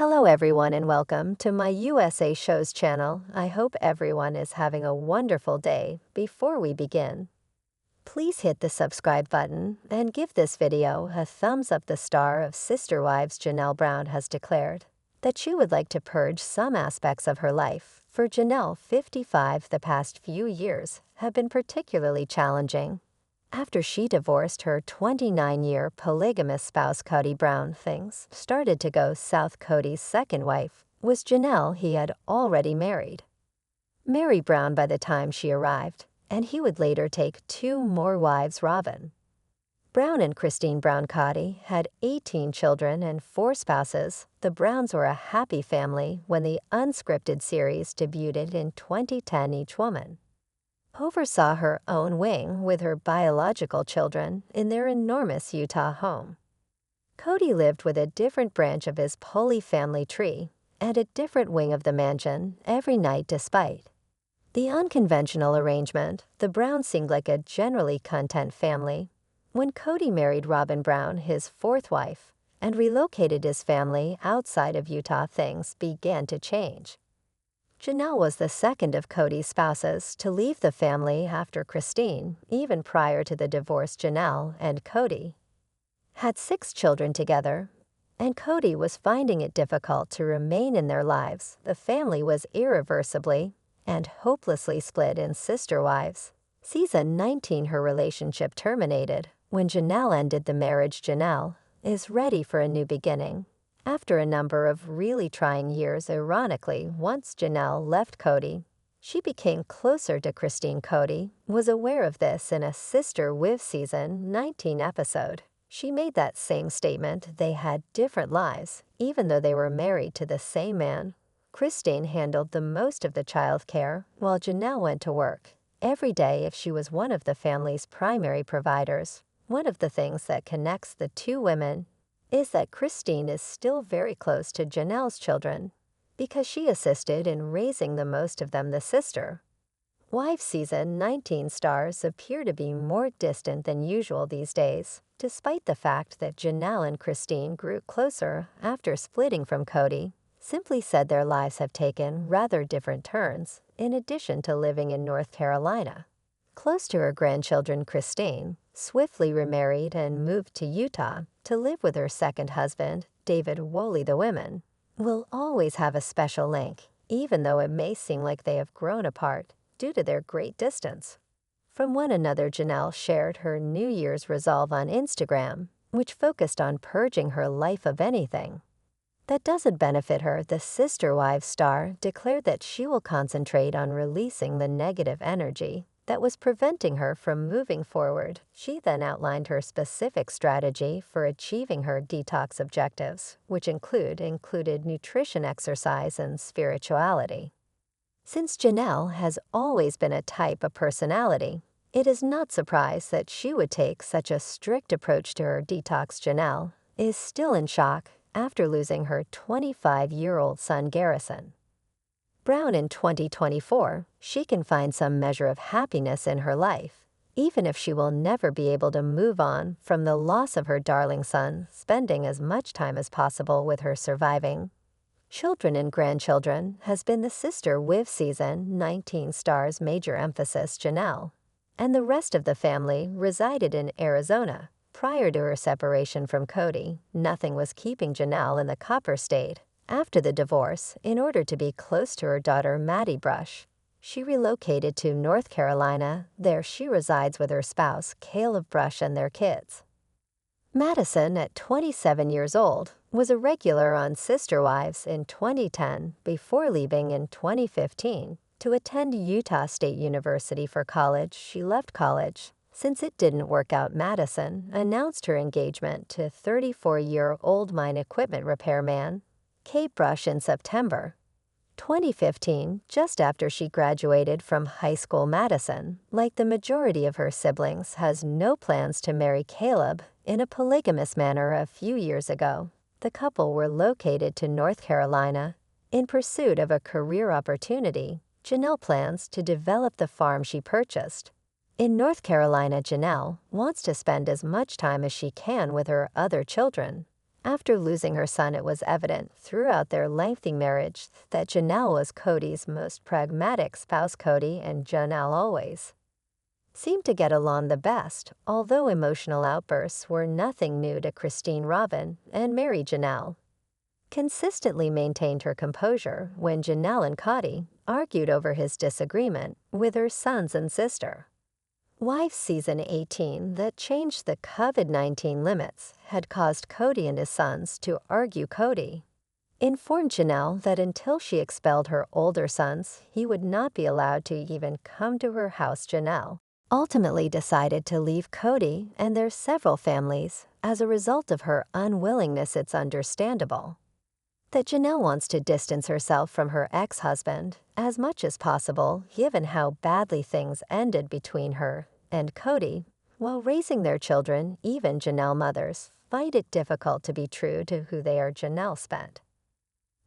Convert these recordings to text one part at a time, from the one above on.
Hello everyone and welcome to my USA Shows channel. I hope everyone is having a wonderful day. Before we begin, please hit the subscribe button and give this video a thumbs up. The star of Sister Wives Janelle Brown has declared that she would like to purge some aspects of her life. For Janelle, 55, the past few years have been particularly challenging. After she divorced her 29-year polygamous spouse Kody Brown, things started to go south. Kody's second wife was Janelle. He had already married Mary Brown by the time she arrived, and he would later take two more wives. Robyn Brown and Christine Brown. Kody had 18 children and 4 spouses. The Browns were a happy family when the unscripted series debuted in 2010. Each woman oversaw her own wing with her biological children in their enormous Utah home. Kody lived with a different branch of his poly family tree and a different wing of the mansion every night. Despite the unconventional arrangement, the Browns seemed like a generally content family. When Kody married Robyn Brown, his 4th wife, and relocated his family outside of Utah, things began to change. Janelle was the second of Kody's spouses to leave the family after Christine. Even prior to the divorce, Janelle and Kody had 6 children together, and Kody was finding it difficult to remain in their lives. The family was irreversibly and hopelessly split in Sister Wives Season 19. Her relationship terminated when Janelle ended the marriage. Janelle is ready for a new beginning after a number of really trying years. Ironically, once Janelle left Kody, she became closer to Christine. Kody was aware of this in a Sister Wives Season 19 episode. She made that same statement. They had different lives, even though they were married to the same man. Christine handled the most of the child care, while Janelle went to work every day if she was one of the family's primary providers. One of the things that connects the two women is that Christine is still very close to Janelle's children because she assisted in raising the most of them. The Sister Wives Season 19 stars appear to be more distant than usual these days, despite the fact that Janelle and Christine grew closer after splitting from Kody. Simply said, their lives have taken rather different turns. In addition to living in North Carolina, close to her grandchildren, Christine swiftly remarried and moved to Utah to live with her second husband, David Woolley. The women will always have a special link, even though it may seem like they have grown apart due to their great distance from one another. Janelle shared her New Year's resolve on Instagram, which focused on purging her life of anything that doesn't benefit her. The Sister Wives star declared that she will concentrate on releasing the negative energy that was preventing her from moving forward. She then outlined her specific strategy for achieving her detox objectives, which included nutrition, exercise, and spirituality. Since Janelle has always been a type of personality, it is not surprised that she would take such a strict approach to her detox. Janelle is still in shock after losing her 25-year-old son Garrison Brown in 2024. She can find some measure of happiness in her life, even if she will never be able to move on from the loss of her darling son, spending as much time as possible with her surviving children and grandchildren has been the Sister Wives Season 19 star's major emphasis. Janelle and the rest of the family resided in Arizona prior to her separation from Kody. Nothing was keeping Janelle in the Copper State after the divorce. In order to be close to her daughter Maddie Brush, she relocated to North Carolina. There she resides with her spouse Caleb Brush and their kids. Madison, at 27 years old, was a regular on Sister Wives in 2010 before leaving in 2015 to attend Utah State University for college. She left college since it didn't work out. Madison announced her engagement to 34-year-old mine equipment repairman Kate Brush in September 2015, just after she graduated from high school. Madison, like the majority of her siblings, has no plans to marry Caleb in a polygamous manner. A few years ago, the couple were located to North Carolina in pursuit of a career opportunity. Janelle plans to develop the farm she purchased in North Carolina. Janelle wants to spend as much time as she can with her other children After losing her son, it was evident throughout their lengthy marriage that Janelle was Kody's most pragmatic spouse. Kody and Janelle always seemed to get along the best, although emotional outbursts were nothing new to Robyn and Mary Janelle consistently maintained her composure when Janelle and Kody argued over his disagreement with her sons and sister. Wives Season 18 that changed the COVID-19 limits had caused Kody and his sons to argue. Kody informed Janelle that until she expelled her older sons, he would not be allowed to even come to her house. Janelle ultimately decided to leave Kody and their several families as a result of her unwillingness. It's understandable that Janelle wants to distance herself from her ex-husband as much as possible, given how badly things ended between her and Kody while raising their children. Even Janelle mothers find it difficult to be true to who they are. Janelle spent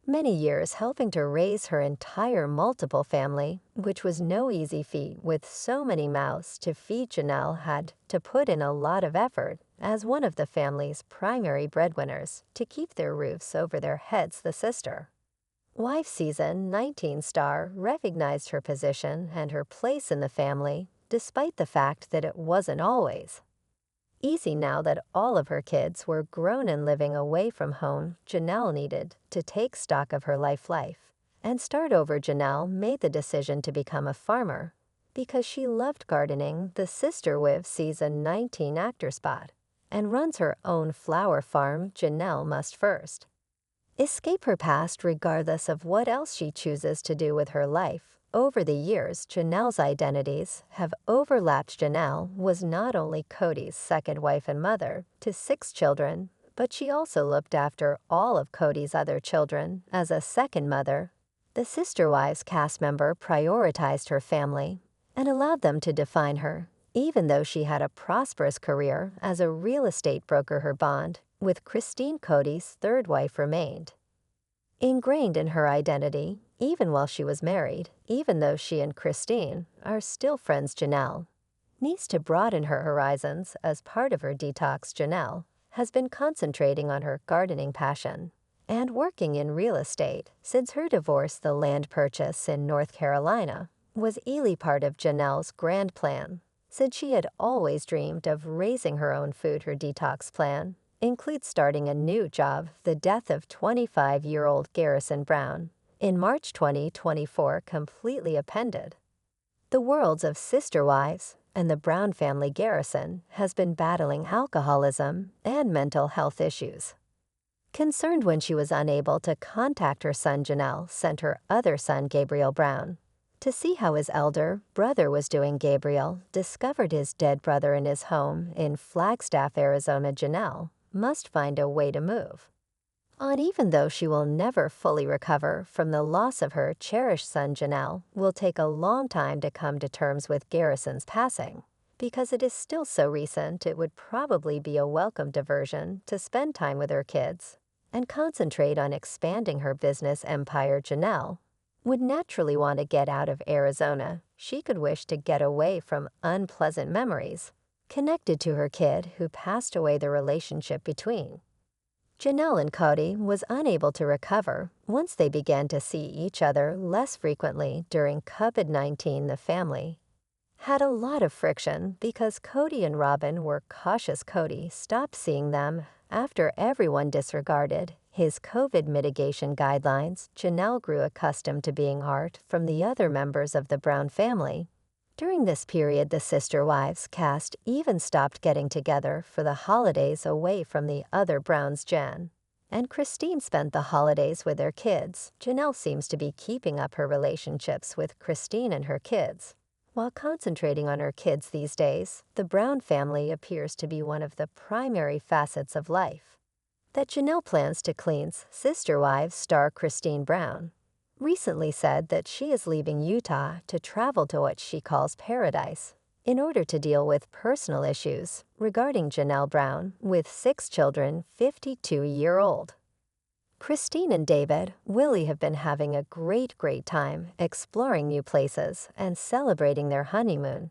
many years helping to raise her entire multiple family, which was no easy feat with so many mouths to feed. Janelle had to put in a lot of effort as one of the family's primary breadwinners to keep their roofs over their heads. The sister Wife Season 19 star recognized her position and her place in the family, despite the fact that it wasn't always easy. Now that all of her kids were grown and living away from home, Janelle needed to take stock of her life and start over. Janelle made the decision to become a farmer because she loved gardening. The sister Wife Season 19 actor spot and runs her own flower farm. Janelle must first escape her past regardless of what else she chooses to do with her life. Over the years, Janelle's identities have overlapped. Janelle was not only Kody's second wife and mother to 6 children, but she also looked after all of Kody's other children as a second mother. The Sister Wives cast member prioritized her family and allowed them to define her, even though she had a prosperous career as a real estate broker. Her bond with Kody's third wife remained ingrained in her identity, even while she was married. Even though she and are still friends, Janelle needs to broaden her horizons. As part of her detox, Janelle has been concentrating on her gardening passion and working in real estate. Since her divorce, the land purchase in North Carolina was part of Janelle's grand plan, since she had always dreamed of raising her own food. Her detox plan includes starting a new job. The death of 25-year-old Robyn Brown in March 2024 completely upended the worlds of sister wives, and the Brown family. Robyn has been battling alcoholism and mental health issues. Concerned when she was unable to contact her son, Janelle sent her other son, Gabriel Brown, to see how his elder brother was doing. Gabriel discovered his dead brother in his home in Flagstaff, Arizona. Janelle must find a way to move on. Even though she will never fully recover from the loss of her cherished son, Janelle will take a long time to come to terms with Robyn's passing. Because it is still so recent, it would probably be a welcome diversion to spend time with her kids and concentrate on expanding her business empire. Janelle would naturally want to get out of Arizona. She could wish to get away from unpleasant memories connected to her kid who passed away. The relationship between Janelle and Kody was unable to recover once they began to see each other less frequently during COVID-19. The family had a lot of friction because Kody and Robyn were cautious. Kody stopped seeing them after everyone disregarded his COVID mitigation guidelines. Janelle grew accustomed to being apart from the other members of the Brown family. During this period, the Sister Wives cast even stopped getting together for the holidays away from the other Browns. Jen and spent the holidays with their kids. Janelle seems to be keeping up her relationships with and her kids while concentrating on her kids these days. The Brown family appears to be one of the primary facets of life that Janelle plans to clean. Sister Wives star Brown recently said that she is leaving Utah to travel to what she calls paradise in order to deal with personal issues regarding Janelle Brown. With 6 children, 52-year-old and David Willie have been having a great time exploring new places and celebrating their honeymoon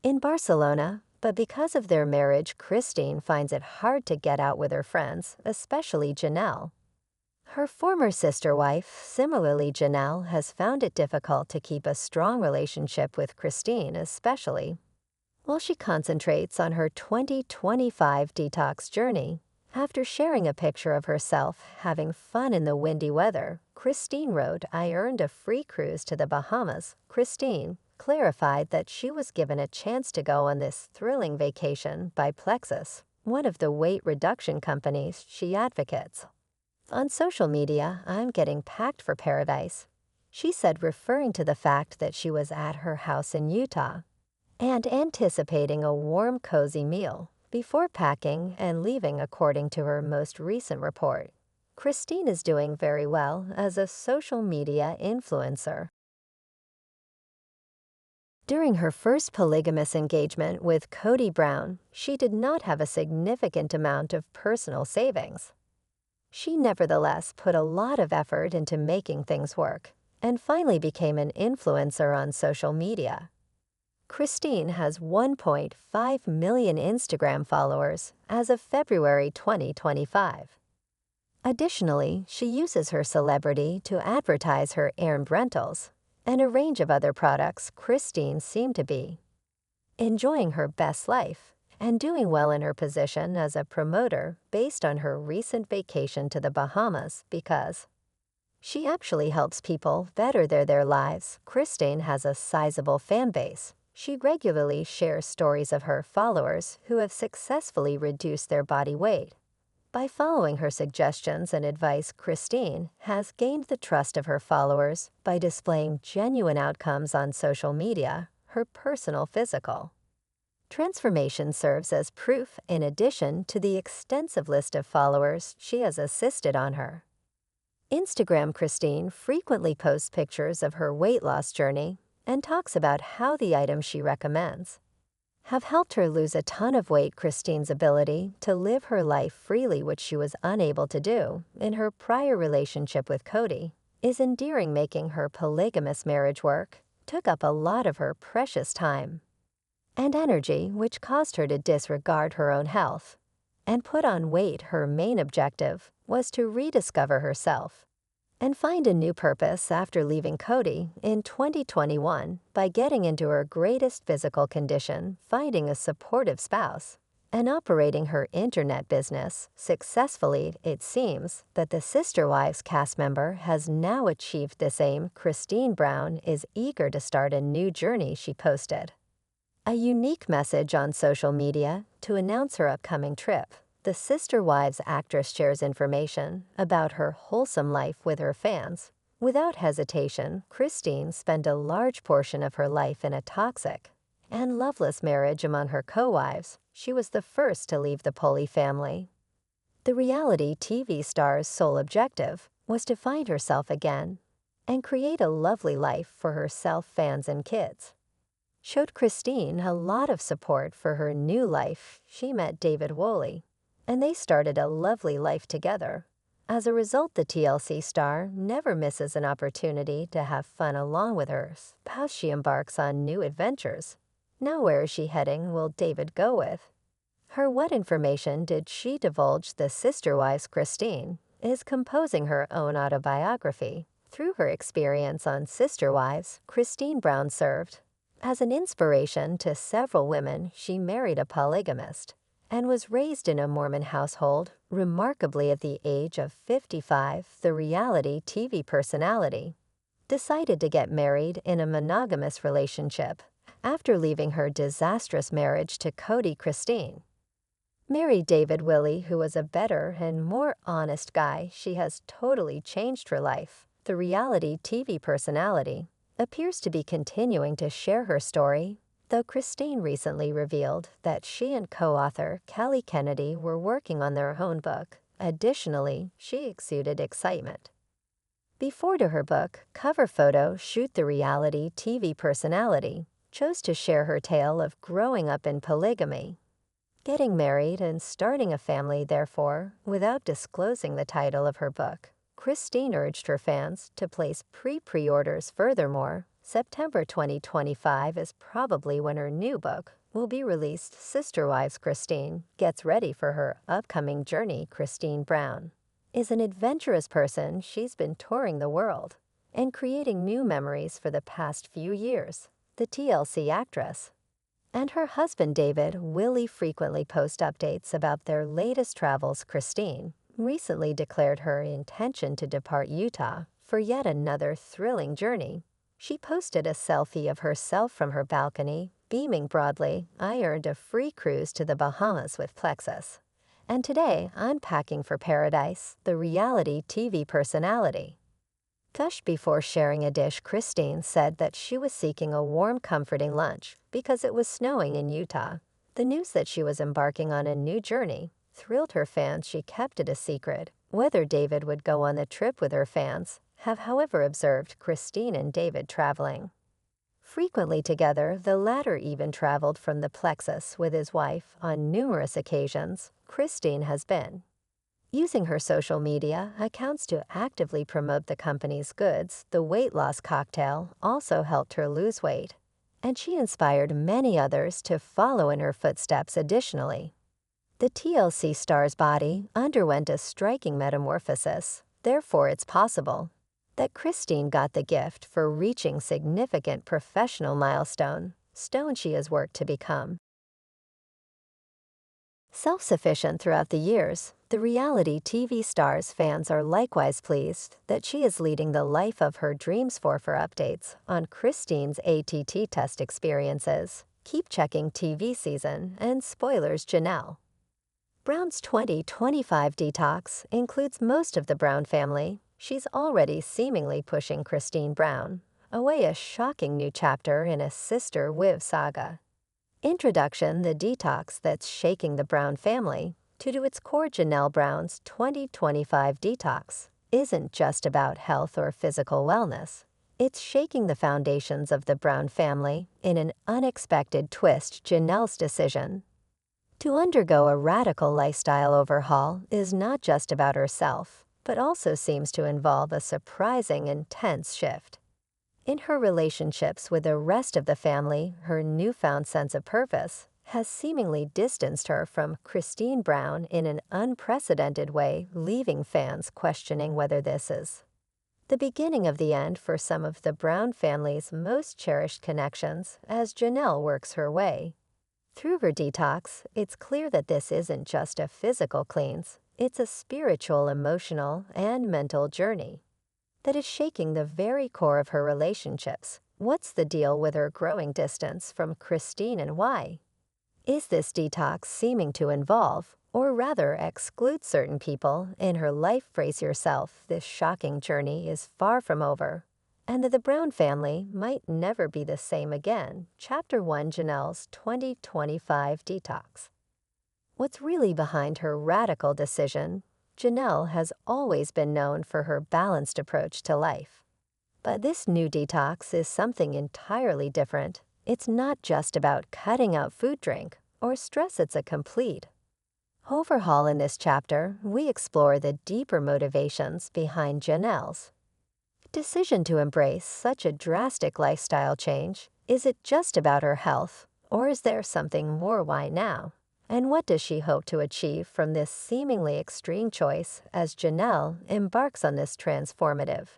in Barcelona. But because of their marriage, Christine finds it hard to get out with her friends, especially Janelle. Her former sister wife, similarly Janelle, has found it difficult to keep a strong relationship with Christine, especially while she concentrates on her 2025 detox journey. After sharing a picture of herself having fun in the windy weather, Christine wrote, "I earned a free cruise to the Bahamas." Christine clarified that she was given a chance to go on this thrilling vacation by Plexus, one of the weight reduction companies she advocates. "On social media, I'm getting packed for paradise," she said, referring to the fact that she was at her house in Utah and anticipating a warm, cozy meal before packing and leaving, according to her most recent report. Christine is doing very well as a social media influencer. During her first polygamous engagement with Kody Brown, she did not have a significant amount of personal savings. She nevertheless put a lot of effort into making things work and finally became an influencer on social media. Christine has 1.5 million Instagram followers as of February 2025. Additionally, she uses her celebrity to advertise her errand rentals and a range of other products. Christine seemed to be enjoying her best life and doing well in her position as a promoter based on her recent vacation to the Bahamas because she actually helps people better their lives. Christine has a sizable fan base. She regularly shares stories of her followers who have successfully reduced their body weight. By following her suggestions and advice, Christine has gained the trust of her followers by displaying genuine outcomes on social media. Her personal physical transformation serves as proof in addition to the extensive list of followers she has assisted on her Instagram. Christine frequently posts pictures of her weight loss journey and talks about how the items she recommends have helped her lose a ton of weight. Christine's ability to live her life freely, which she was unable to do in her prior relationship with Kody, is endearing. Making her polygamous marriage work took up a lot of her precious time and energy, which caused her to disregard her own health and put on weight. Her main objective was to rediscover herself and find a new purpose after leaving Kody in 2021 by getting into her greatest physical condition, finding a supportive spouse, and operating her internet business successfully. It seems that the Sister Wives cast member has now achieved this aim. Robyn Brown is eager to start a new journey. She posted a unique message on social media to announce her upcoming trip. The Sister Wives actress shares information about her wholesome life with her fans. Without hesitation, Christine spent a large portion of her life in a toxic and loveless marriage among her co-wives. She was the first to leave the Poly family. The reality TV star's sole objective was to find herself again and create a lovely life for herself. Fans and kids showed Christine a lot of support for her new life. She met David Woolley, and they started a lovely life together. As a result, the TLC star never misses an opportunity to have fun along with her spouse. She embarks on new adventures. Now, where is she heading? Will David go with her? What information did she divulge? The Sister Wives. Christine is composing her own autobiography. Through her experience on Sister Wives, Robyn Brown served as an inspiration to several women. She married a polygamist and was raised in a Mormon household. Remarkably, at the age of 55, the reality TV personality decided to get married in a monogamous relationship. After leaving her disastrous marriage to Kody, Christine married David Woolley, who was a better and more honest guy. She has totally changed her life. The reality TV personality appears to be continuing to share her story, though Christine recently revealed that she and co-author Kody Kody were working on their own book. Additionally, she exuded excitement before her book cover photo shoot. The reality TV personality chose to share her tale of growing up in polygamy, getting married, and starting a family. Therefore, without disclosing the title of her book, Christine urged her fans to place pre-orders. Furthermore, September 2025 is probably when her new book will be released. Sister Wives Christine gets ready for her upcoming journey. Christine Brown is an adventurous person. She's been touring the world and creating new memories for the past few years. The TLC actress and her husband David Willie frequently post updates about their latest travels. Christine recently declared her intention to depart Utah for yet another thrilling journey. She posted a selfie of herself from her balcony, beaming broadly. "I earned a free cruise to the Bahamas with Plexus. And today I'm packing for paradise." The reality TV personality gushed before sharing a dish. Christine said that she was seeking a warm, comforting lunch because it was snowing in Utah. The news that she was embarking on a new journey thrilled her fans. She kept it a secret whether David would go on the trip with her. Fans have, however, observed Christine and David traveling frequently together. The latter even traveled from the Plexus with his wife on numerous occasions. Christine has been using her social media accounts to actively promote the company's goods. The weight loss cocktail also helped her lose weight, and she inspired many others to follow in her footsteps. Additionally, the TLC star's body underwent a striking metamorphosis. Therefore, it's possible that Christine got the gift for reaching significant professional milestone. She has worked to become self-sufficient throughout the years. The reality TV star's fans are likewise pleased that she is leading the life of her dreams. For updates on Christine's ATT test experiences, keep checking TV season and spoilers. Janelle Brown's 2025 detox includes most of the Brown family. She's already seemingly pushing Christine Brown away, a shocking new chapter in a sister wives saga. Introduction: the detox that's shaking the Brown family to its core. Janelle Brown's 2025 detox isn't just about health or physical wellness. It's shaking the foundations of the Brown family in an unexpected twist. Janelle's decision to undergo a radical lifestyle overhaul is not just about herself, but also seems to involve a surprising, intense shift in her relationships with the rest of the family. Her newfound sense of purpose has seemingly distanced her from Christine Brown in an unprecedented way, leaving fans questioning whether this is the beginning of the end for some of the Brown family's most cherished connections. As Janelle works her way through her detox, it's clear that this isn't just a physical cleanse, it's a spiritual, emotional, and mental journey that is shaking the very core of her relationships. What's the deal with her growing distance from Christine, and why is this detox seeming to involve, or rather exclude, certain people in her life? Brace yourself, this shocking journey is far from over, and that the Brown family might never be the same again. Chapter 1: Janelle's 2025 detox. What's really behind her radical decision? Janelle has always been known for her balanced approach to life. But this new detox is something entirely different. It's not just about cutting out food, drink, or stress. It's a complete overhaul. In this chapter, we explore the deeper motivations behind Janelle's decision to embrace such a drastic lifestyle change. Is it just about her health, or is there something more? Why now? And what does she hope to achieve from this seemingly extreme choice? As Janelle embarks on this transformative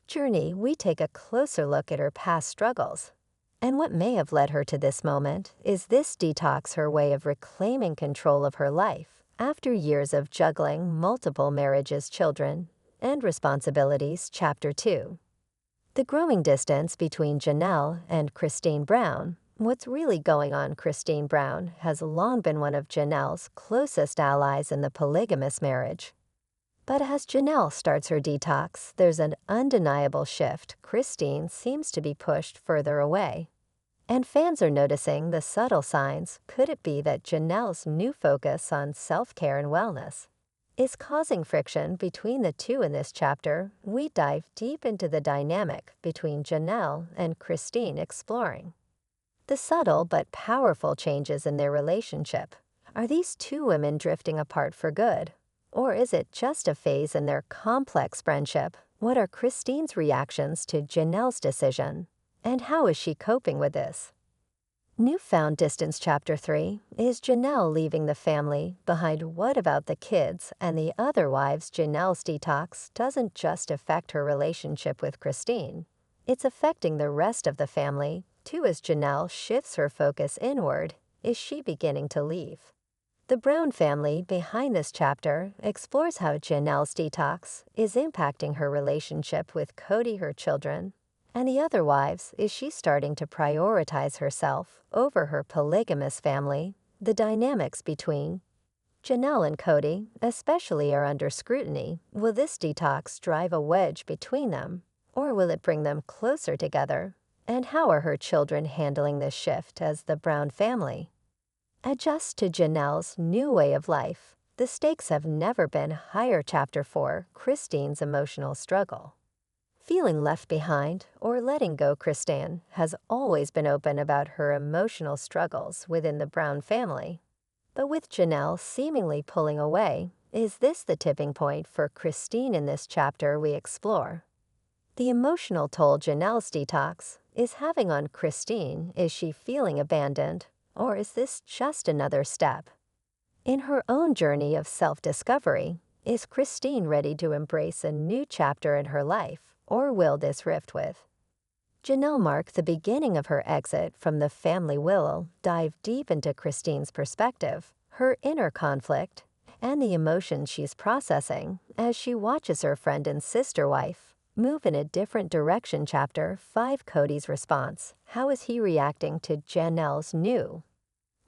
journey, we take a closer look at her past struggles and what may have led her to this moment. Is this detox her way of reclaiming control of her life after years of juggling multiple marriages, children, and responsibilities? Chapter 2: the growing distance between Janelle and Christine Brown. What's really going on? Christine Brown has long been one of Janelle's closest allies in the polygamous marriage. But as Janelle starts her detox, there's an undeniable shift. Christine seems to be pushed further away, and fans are noticing the subtle signs. Could it be that Janelle's new focus on self-care and wellness is causing friction between the two? In this chapter, we dive deep into the dynamic between Janelle and Christine, exploring the subtle but powerful changes in their relationship. Are these two women drifting apart for good? Or is it just a phase in their complex friendship? What are Christine's reactions to Janelle's decision? And how is she coping with this Newfound Distance Chapter 3 is Janelle leaving the family behind. What about the kids and the other wives? Janelle's detox doesn't just affect her relationship with Christine. It's affecting the rest of the family, too. As Janelle shifts her focus inward, is she beginning to leave? The Brown family behind this chapter explores how Janelle's detox is impacting her relationship with Kody, her children, and the other wives. Is she starting to prioritize herself over her polygamous family? The dynamics between Janelle and Kody especially are under scrutiny. Will this detox drive a wedge between them, or will it bring them closer together? And how are her children handling this shift as the Brown family adjusts to Janelle's new way of life? The stakes have never been higher. Chapter 4, Christine's emotional struggle. Feeling left behind or letting go. Christine has always been open about her emotional struggles within the Brown family. But with Janelle seemingly pulling away, is this the tipping point for Christine? In this chapter, we explore the emotional toll Janelle's detox is having on Christine. Is she feeling abandoned, or is this just another step in her own journey of self-discovery? Is Christine ready to embrace a new chapter in her life, or will this rift with Janelle mark the beginning of her exit from the family? We'll dive deep into Christine's perspective, her inner conflict, and the emotions she's processing as she watches her friend and sister wife move in a different direction. Chapter 5, Kody's response. How is he reacting to Janelle's new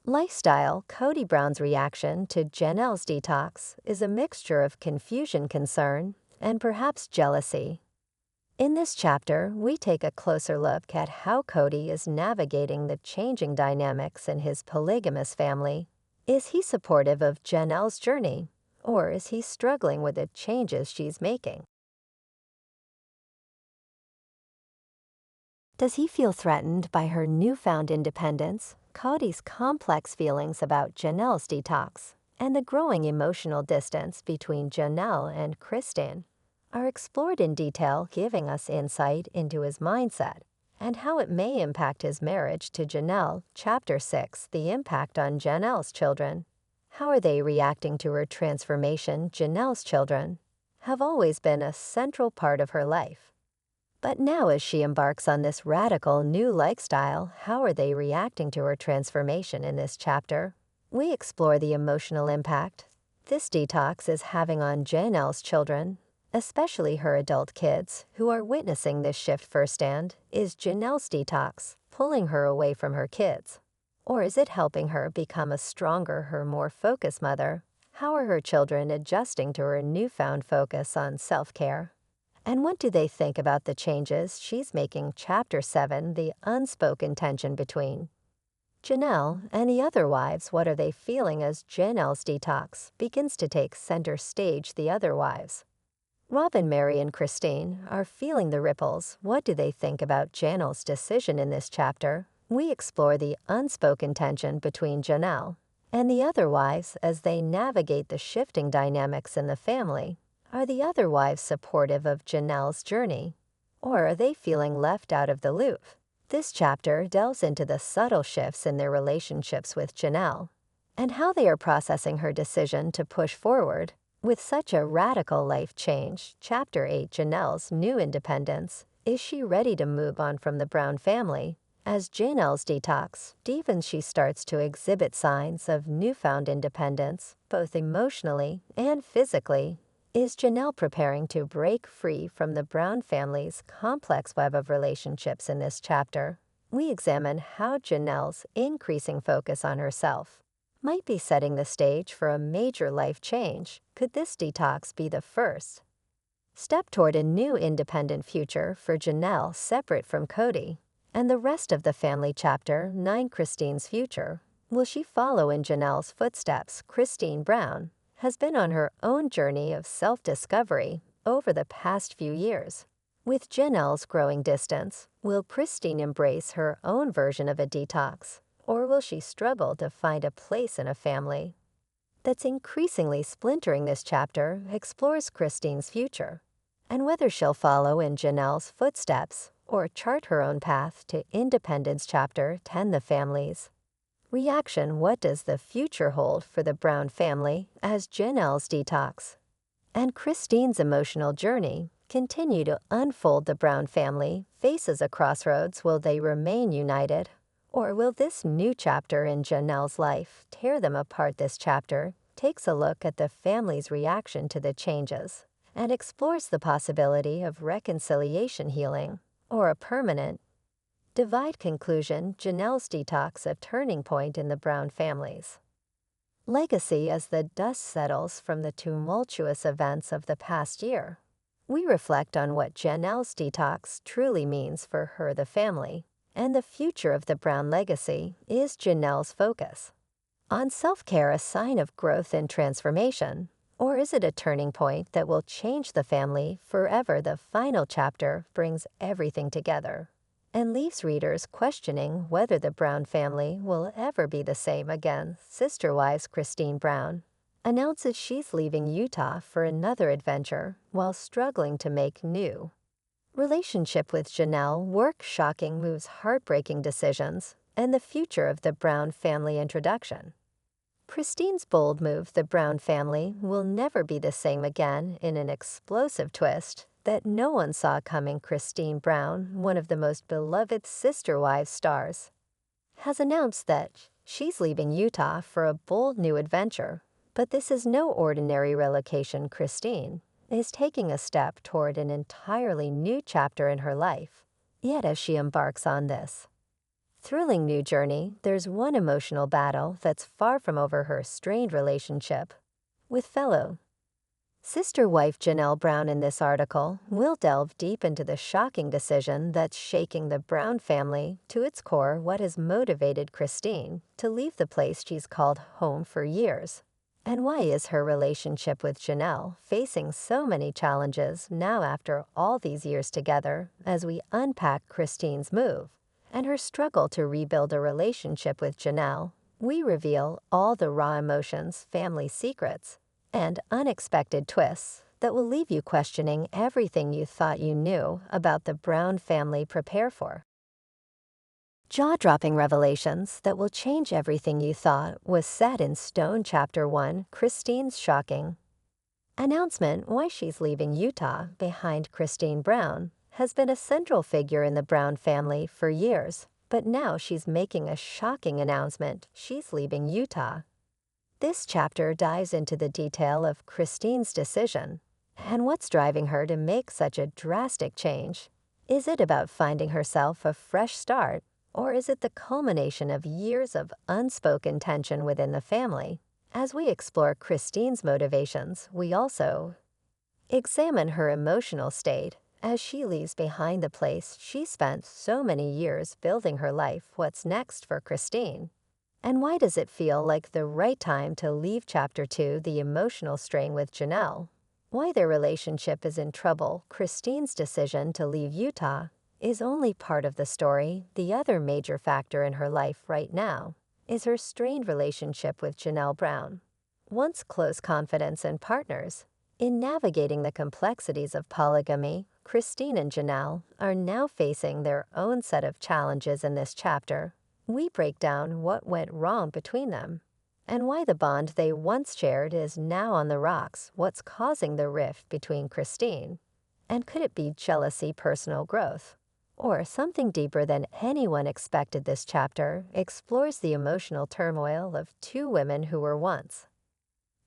lifestyle? Kody Brown's reaction to Janelle's detox is a mixture of confusion, concern, and perhaps jealousy. In this chapter, we take a closer look at how Kody is navigating the changing dynamics in his polygamous family. Is he supportive of Janelle's journey, or is he struggling with the changes she's making? Does he feel threatened by her newfound independence? Kody's complex feelings about Janelle's detox and the growing emotional distance between Janelle and Christine are explored in detail, giving us insight into his mindset and how it may impact his marriage to Janelle. Chapter 6, the impact on Janelle's children. How are they reacting to her transformation? Janelle's children have always been a central part of her life. But now, as she embarks on this radical new lifestyle, how are they reacting to her transformation? In this chapter, we explore the emotional impact this detox is having on Janelle's children, especially her adult kids, who are witnessing this shift firsthand. Is Janelle's detox pulling her away from her kids, or is it helping her become a stronger, her more focused mother? How are her children adjusting to her newfound focus on self-care? And what do they think about the changes she's making? Chapter 7, the unspoken tension between Janelle and the other wives. What are they feeling as Janelle's detox begins to take center stage? The other wives, Robyn, Mary, and Christine, are feeling the ripples. What do they think about Janelle's decision? In this chapter, we explore the unspoken tension between Janelle and the other wives as they navigate the shifting dynamics in the family. Are the other wives supportive of Janelle's journey, or are they feeling left out of the loop? This chapter delves into the subtle shifts in their relationships with Janelle and how they are processing her decision to push forward with such a radical life change. Chapter 8, Janelle's new independence. Is she ready to move on from the Brown family? As Janelle's detox deepens, she starts to exhibit signs of newfound independence, both emotionally and physically. Is Janelle preparing to break free from the Brown family's complex web of relationships? In this chapter, we examine how Janelle's increasing focus on herself might be setting the stage for a major life change. Could this detox be the first step toward a new independent future for Janelle, separate from Kody and the rest of the family? Chapter 9, Christine's future. Will she follow in Janelle's footsteps? Christine Brown has been on her own journey of self-discovery over the past few years. With Janelle's growing distance, will Christine embrace her own version of a detox, or will she struggle to find a place in a family that's increasingly splintering? This chapter explores Christine's future and whether she'll follow in Janelle's footsteps or chart her own path to independence. Chapter 10, The Families. Reaction: what does the future hold for the Brown family as Janelle's detox and Christine's emotional journey continue to unfold? The Brown family faces a crossroads. Will they remain united, or will this new chapter in Janelle's life tear them apart? This chapter takes a look at the family's reaction to the changes and explores the possibility of reconciliation, healing, or a permanent divide. Conclusion: Janelle's detox, a turning point in the Brown family's legacy. As the dust settles from the tumultuous events of the past year, we reflect on what Janelle's detox truly means for her, the family, and the future of the Brown legacy. Is Janelle's focus on self-care a sign of growth and transformation, or is it a turning point that will change the family forever? The final chapter brings everything together and leaves readers questioning whether the Brown family will ever be the same again. Sister wives Christine Brown announces she's leaving Utah for another adventure while struggling to make new relationship with Janelle work. Shocking moves, heartbreaking decisions, and the future of the Brown family. Introduction: Christine's bold move. The Brown family will never be the same again in an explosive twist that no one saw coming. Christine Brown, one of the most beloved Sister Wives stars, has announced that she's leaving Utah for a bold new adventure. But this is no ordinary relocation. Christine is taking a step toward an entirely new chapter in her life. Yet as she embarks on this thrilling new journey, there's one emotional battle that's far from over: her strained relationship with fellow sister wife Janelle Brown. In this article, we'll delve deep into the shocking decision that's shaking the Brown family to its core. What has motivated Christine to leave the place she's called home for years? And why is her relationship with Janelle facing so many challenges now after all these years together? As we unpack Christine's move and her struggle to rebuild a relationship with Janelle, we reveal all the raw emotions, family secrets, and unexpected twists that will leave you questioning everything you thought you knew about the Brown family. Prepare for jaw-dropping revelations that will change everything you thought was set in stone. Chapter 1: Christine's shocking announcement. Why she's leaving Utah behind. Christine Brown has been a central figure in the Brown family for years, but now she's making a shocking announcement: she's leaving Utah. This chapter dives into the detail of Christine's decision and what's driving her to make such a drastic change. Is it about finding herself a fresh start, or is it the culmination of years of unspoken tension within the family? As we explore Christine's motivations, we also examine her emotional state as she leaves behind the place she spent so many years building her life. What's next for Christine? And why does it feel like the right time to leave? Chapter 2: The emotional strain with Janelle. Why their relationship is in trouble. Christine's decision to leave Utah is only part of the story. The other major factor in her life right now is her strained relationship with Janelle Brown, once close confidants and partners. In navigating the complexities of polygamy, Christine and Janelle are now facing their own set of challenges. In this chapter, we break down what went wrong between them and why the bond they once shared is now on the rocks. What's causing the rift between Christine? And could it be jealousy, personal growth, or something deeper than anyone expected? This chapter explores the emotional turmoil of two women who were once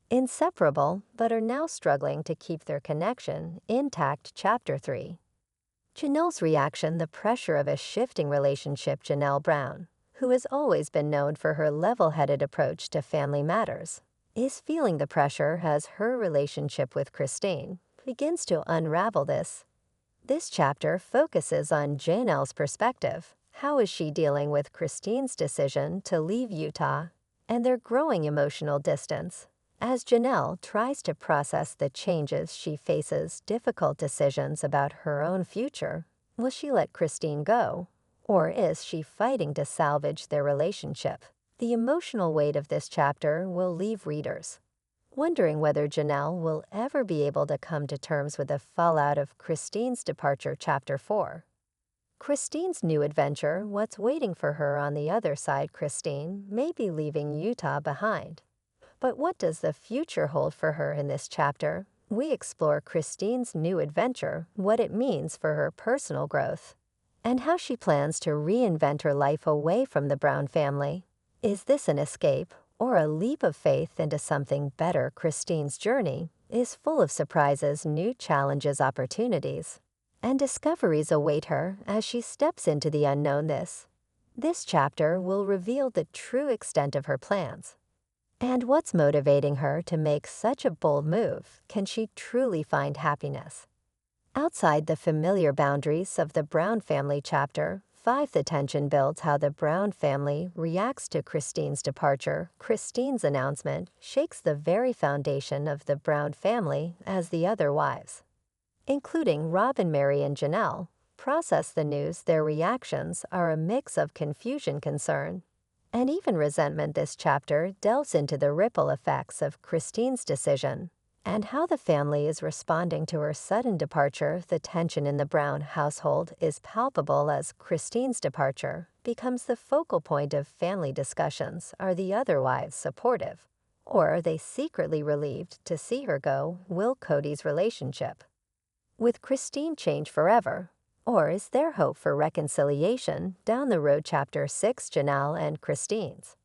inseparable but are now struggling to keep their connection intact. Chapter 3: Janelle's reaction. The pressure of a shifting relationship. Janelle Brown, who has always been known for her level-headed approach to family matters, is feeling the pressure as her relationship with Christine begins to unravel. This chapter focuses on Janelle's perspective. How is she dealing with Christine's decision to leave Utah and their growing emotional distance? As Janelle tries to process the changes, she faces difficult decisions about her own future. Will she let Christine go, or is she fighting to salvage their relationship? The emotional weight of this chapter will leave readers wondering whether Janelle will ever be able to come to terms with the fallout of Christine's departure. Chapter 4: Christine's new adventure, what's waiting for her on the other side. Christine may be leaving Utah behind. But what does the future hold for her in this chapter? We explore Christine's new adventure, what it means for her personal growth, and how she plans to reinvent her life away from the Brown family. Is this an escape or a leap of faith into something better? Christine's journey is full of surprises, new challenges, opportunities, and discoveries await her as she steps into the unknown. This chapter will reveal the true extent of her plans. And what's motivating her to make such a bold move? Can she truly find happiness outside the familiar boundaries of the Brown family? Chapter 5. The tension builds. How the Brown family reacts to Christine's departure. Christine's announcement shakes the very foundation of the Brown family as the other wives, including Robyn, Mary, and Janelle, process the news. Their reactions are a mix of confusion, concern, and even resentment. This chapter delves into the ripple effects of Christine's decision and how the family is responding to her sudden departure. The tension in the Brown household is palpable as Christine's departure becomes the focal point of family discussions. Are the other wives supportive, or are they secretly relieved to see her go? Will Kody's relationship with Christine change forever, or is there hope for reconciliation down the road? Chapter 6. Janelle and Christine's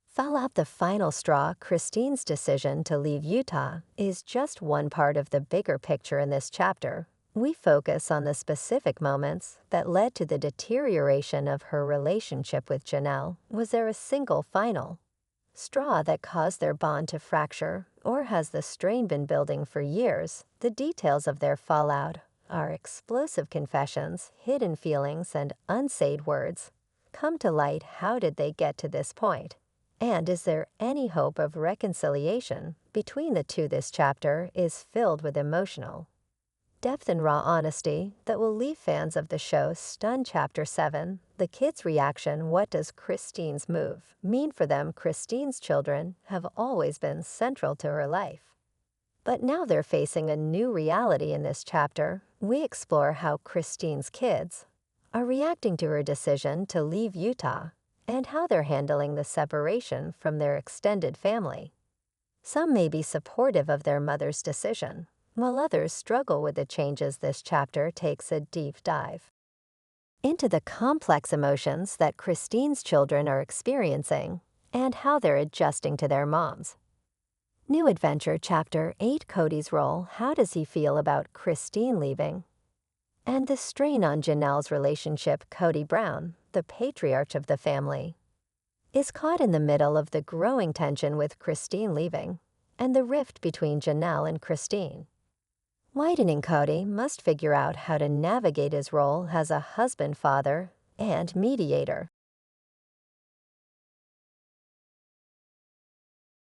fallout. The final straw. Christine's decision to leave Utah is just one part of the bigger picture. In this chapter, we focus on the specific moments that led to the deterioration of her relationship with Janelle. Was there a single final straw that caused their bond to fracture, or has the strain been building for years? The details of their fallout are explosive confessions, hidden feelings, and unsaid words come to light. How did they get to this point? And is there any hope of reconciliation between the two? This chapter is filled with emotional depth and raw honesty that will leave fans of the show stunned. Chapter 7. The kids' reaction. What does Christine's move mean for them? Christine's children have always been central to her life, but now they're facing a new reality. In this chapter, we explore how Christine's kids are reacting to her decision to leave Utah and how they're handling the separation from their extended family. Some may be supportive of their mother's decision, while others struggle with the changes. This chapter takes a deep dive into the complex emotions that Christine's children are experiencing and how they're adjusting to their mom's new adventure. Chapter 8. Kody's role. How does he feel about Christine leaving and the strain on Janelle's relationship? Kody Brown, the patriarch of the family, is caught in the middle of the growing tension with Christine leaving and the rift between Janelle and Christine widening. Kody must figure out how to navigate his role as a husband, father, and mediator.